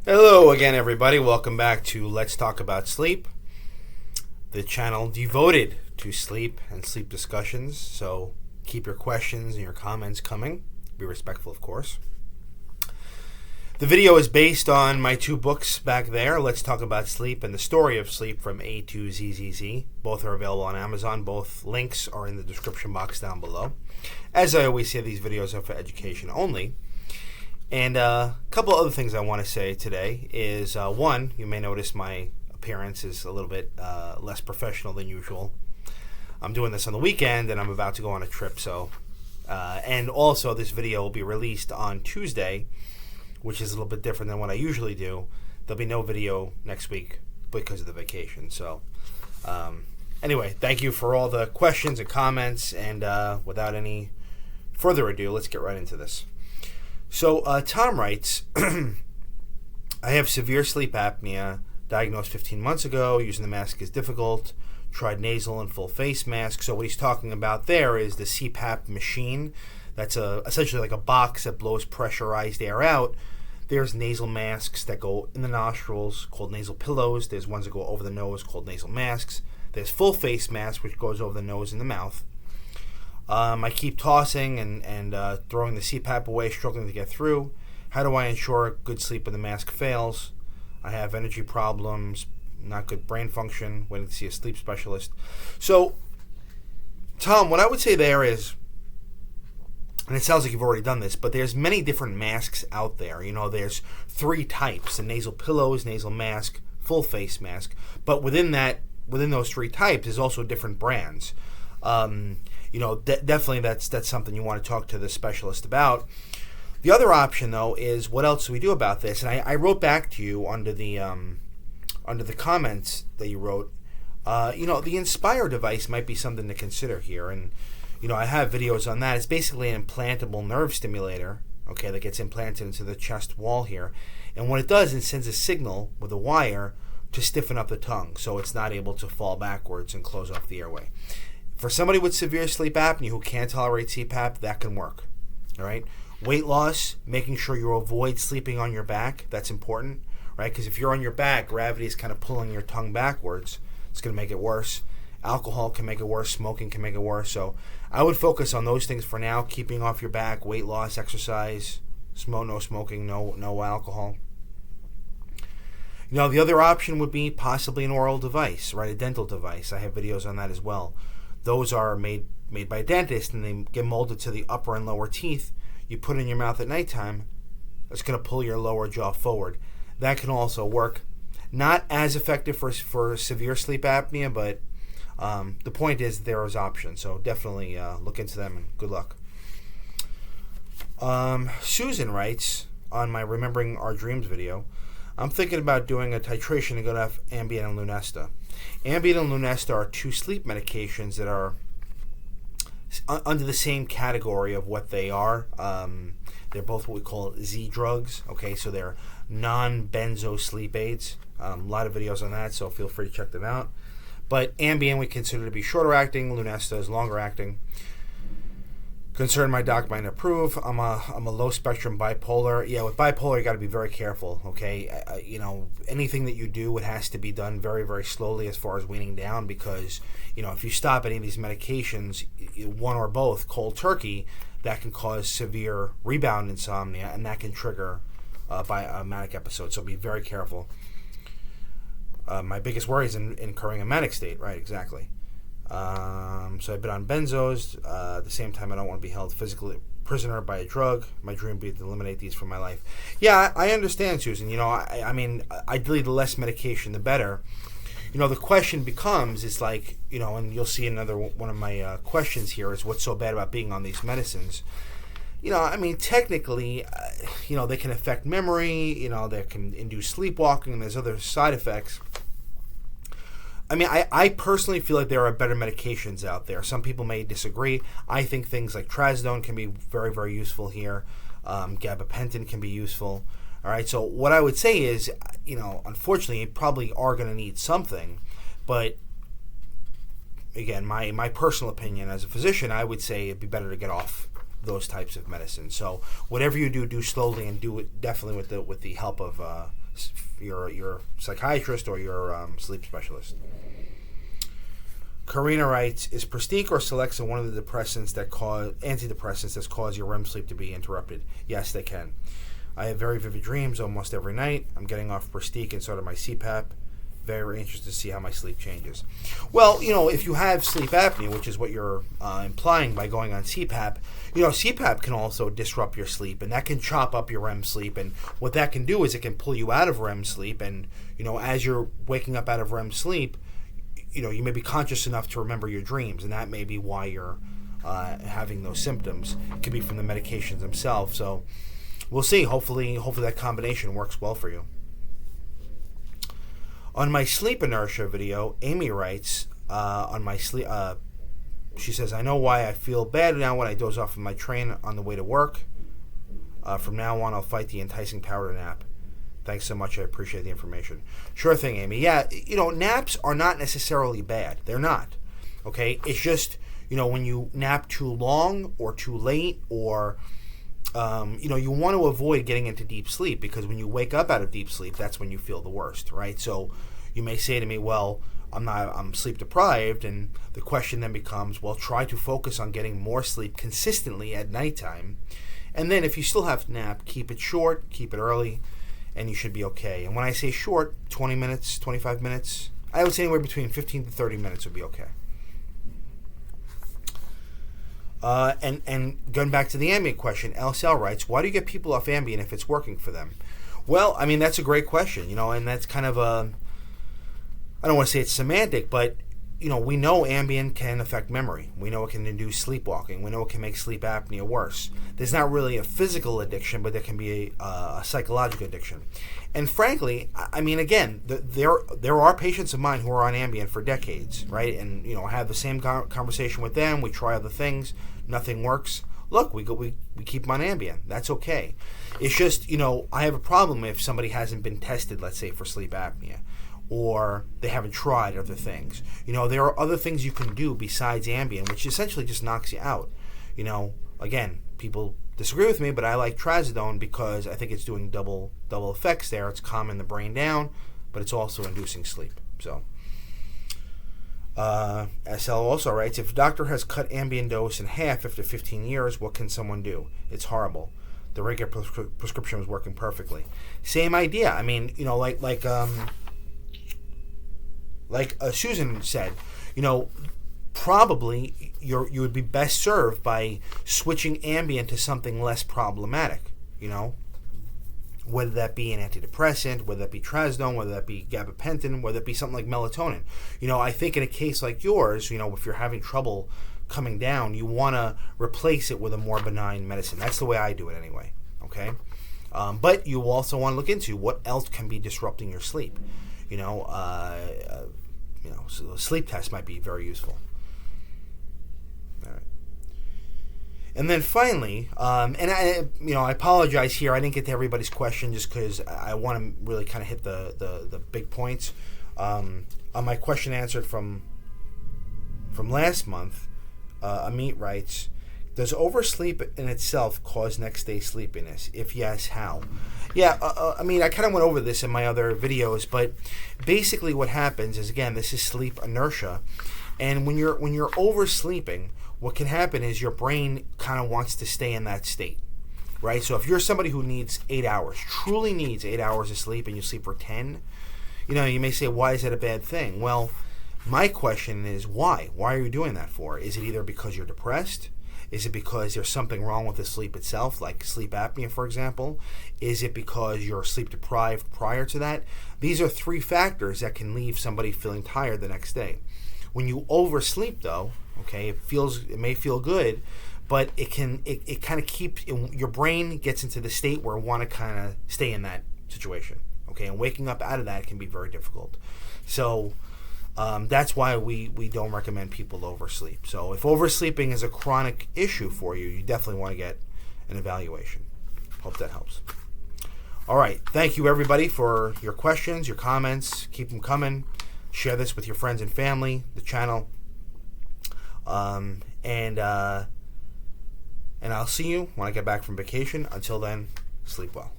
Hello again, everybody. Welcome back to Let's Talk About Sleep, the channel devoted to sleep and sleep discussions. So keep your questions and your comments coming. Be respectful, of course. The video is based on my two books back there, Let's Talk About Sleep and The Story of Sleep from A to ZZZ. Both are available on Amazon. Both links are in the description box down below. As I always say, these videos are for education only. And a couple other things I want to say today is, one, you may notice my appearance is a little bit less professional than usual. I'm doing this on the weekend, and I'm about to go on a trip. And also, this video will be released on Tuesday, which is a little bit different than what I usually do. There'll be no video next week because of the vacation. So, anyway, thank you for all the questions and comments. And without any further ado, let's get right into this. So Tom writes, I have severe sleep apnea, diagnosed 15 months ago. Using the mask is difficult. Tried nasal and full face mask. So what he's talking about there is the CPAP machine. That's essentially like a box that blows pressurized air out. There's nasal masks that go in the nostrils called nasal pillows. There's ones that go over the nose called nasal masks. There's full face mask, which goes over the nose and the mouth. I keep tossing and throwing the CPAP away, struggling to get through. How do I ensure good sleep when the mask fails? I have energy problems, not good brain function, waiting to see a sleep specialist. So, Tom, what I would say there is, and it sounds like you've already done this, but there's many different masks out there. You know, there's three types: the nasal pillows, nasal mask, full face mask. But within those three types, there's also different brands. Definitely that's something you want to talk to the specialist about. The other option, though, is what else do we do about this? And I wrote back to you under the comments that you wrote. The Inspire device might be something to consider here. And, I have videos on that. It's basically an implantable nerve stimulator, okay, that gets implanted into the chest wall here. And what it does is it sends a signal with a wire to stiffen up the tongue so it's not able to fall backwards and close off the airway. For somebody with severe sleep apnea who can't tolerate CPAP, that can work. All right. Weight loss, making sure you avoid sleeping on your back. That's important, right? Because if you're on your back, gravity is kind of pulling your tongue backwards. It's going to make it worse. Alcohol can make it worse. Smoking can make it worse. So I would focus on those things for now. Keeping off your back, weight loss, exercise, no smoking, no alcohol. The other option would be possibly an oral device, right? A dental device. I have videos on that as well. Those are made by dentists, and they get molded to the upper and lower teeth. You put it in your mouth at nighttime, it's going to pull your lower jaw forward. That can also work. Not as effective for severe sleep apnea, but the point is there is options. So definitely look into them, and good luck. Susan writes on my Remembering Our Dreams video, I'm thinking about doing a titration to go to Ambien and Lunesta. Ambien and Lunesta are two sleep medications that are under the same category of what they are. They're both what we call Z drugs. Okay, so they're non-benzo sleep aids. A lot of videos on that, so feel free to check them out. But Ambien we consider to be shorter acting. Lunesta is longer acting. Concerned my doc might approve. I'm a low spectrum bipolar. Yeah, with bipolar you got to be very careful. Okay, anything that you do, it has to be done very, very slowly as far as weaning down, because if you stop any of these medications, one or both, cold turkey, that can cause severe rebound insomnia, and that can trigger by a manic episode. So be very careful. My biggest worry is incurring a manic state. Right, exactly. So I've been on benzos. At the same time, I don't want to be held physically prisoner by a drug. My dream would be to eliminate these from my life. Yeah, I understand, Susan. I mean, ideally, the less medication, the better. The question becomes, is like, and you'll see another one of my questions here is what's so bad about being on these medicines? I mean, technically, they can affect memory. They can induce sleepwalking, and there's other side effects. I mean, I personally feel like there are better medications out there. Some people may disagree. I think things like trazodone can be very, very useful here. Gabapentin can be useful. All right, so what I would say is, unfortunately, you probably are going to need something. But, again, my personal opinion as a physician, I would say it'd be better to get off those types of medicine. So whatever you do, do slowly and do it definitely with the help of your psychiatrist or your sleep specialist. Karina writes, is Pristiq or Celexa one of the antidepressants that cause your REM sleep to be interrupted? Yes, they can. I have very vivid dreams almost every night. I'm getting off Pristiq and started my CPAP. Very interested to see how my sleep changes. Well, if you have sleep apnea, which is what you're implying by going on CPAP, CPAP can also disrupt your sleep, and that can chop up your REM sleep. And what that can do is it can pull you out of REM sleep. And, as you're waking up out of REM sleep, you may be conscious enough to remember your dreams, and that may be why you're having those symptoms. It could be from the medications themselves. So we'll see. Hopefully that combination works well for you. On my sleep inertia video, Amy writes, on my sleep, she says, I know why I feel bad now when I doze off of my train on the way to work. From now on, I'll fight the enticing power to nap. Thanks so much. I appreciate the information. Sure thing, Amy. Yeah, naps are not necessarily bad. They're not. Okay? It's just, when you nap too long or too late or, you want to avoid getting into deep sleep, because when you wake up out of deep sleep, that's when you feel the worst, right? So you may say to me, well, I'm sleep deprived, and the question then becomes, well, try to focus on getting more sleep consistently at nighttime. And then if you still have to nap, keep it short, keep it early, and you should be okay. And when I say short, 20 minutes, 25 minutes, I would say anywhere between 15 to 30 minutes would be okay. And going back to the Ambien question, LSL writes, why do you get people off Ambien if it's working for them? Well, that's a great question, and that's kind of I don't want to say it's semantic, but, we know Ambien can affect memory. We know it can induce sleepwalking. We know it can make sleep apnea worse. There's not really a physical addiction, but there can be a psychological addiction. And frankly, again, there are patients of mine who are on Ambien for decades, right? And, I have the same conversation with them. We try other things. Nothing works. Look, we keep them on Ambien. That's okay. It's just, I have a problem if somebody hasn't been tested, let's say, for sleep apnea, or they haven't tried other things. There are other things you can do besides Ambien, which essentially just knocks you out. Again, people disagree with me, but I like trazodone because I think it's doing double effects there. It's calming the brain down, but it's also inducing sleep. So, SL also writes, if a doctor has cut Ambien dose in half after 15 years, what can someone do? It's horrible. The regular prescription was working perfectly. Same idea. Like Susan said, probably you would be best served by switching Ambien to something less problematic, whether that be an antidepressant, whether that be trazodone, whether that be gabapentin, whether it be something like melatonin. I think in a case like yours, if you're having trouble coming down, you want to replace it with a more benign medicine. That's the way I do it anyway, okay? But you also want to look into what else can be disrupting your sleep. So a sleep test might be very useful. All right. And then finally, and I apologize here. I didn't get to everybody's question just because I want to really kind of hit the big points. On my question answered from last month, Amit writes, does oversleep in itself cause next day sleepiness? If yes, how? Yeah, I kind of went over this in my other videos, but basically what happens is, again, this is sleep inertia, and when you're oversleeping, what can happen is your brain kind of wants to stay in that state, right? So if you're somebody who needs 8 hours, truly needs 8 hours of sleep, and you sleep for 10, you may say, why is that a bad thing? Well, my question is why? Why are you doing that for? Is it either because you're depressed? Is it because there's something wrong with the sleep itself, like sleep apnea, for example? Is it because you're sleep deprived prior to that? These are three factors that can leave somebody feeling tired the next day. When you oversleep, though, okay, it may feel good, but it kind of keeps, your brain gets into the state where it want to kind of stay in that situation, okay, and waking up out of that can be very difficult. So that's why we don't recommend people oversleep. So if oversleeping is a chronic issue for you, you definitely want to get an evaluation. Hope that helps. All right. Thank you, everybody, for your questions, your comments. Keep them coming. Share this with your friends and family, the channel. And I'll see you when I get back from vacation. Until then, sleep well.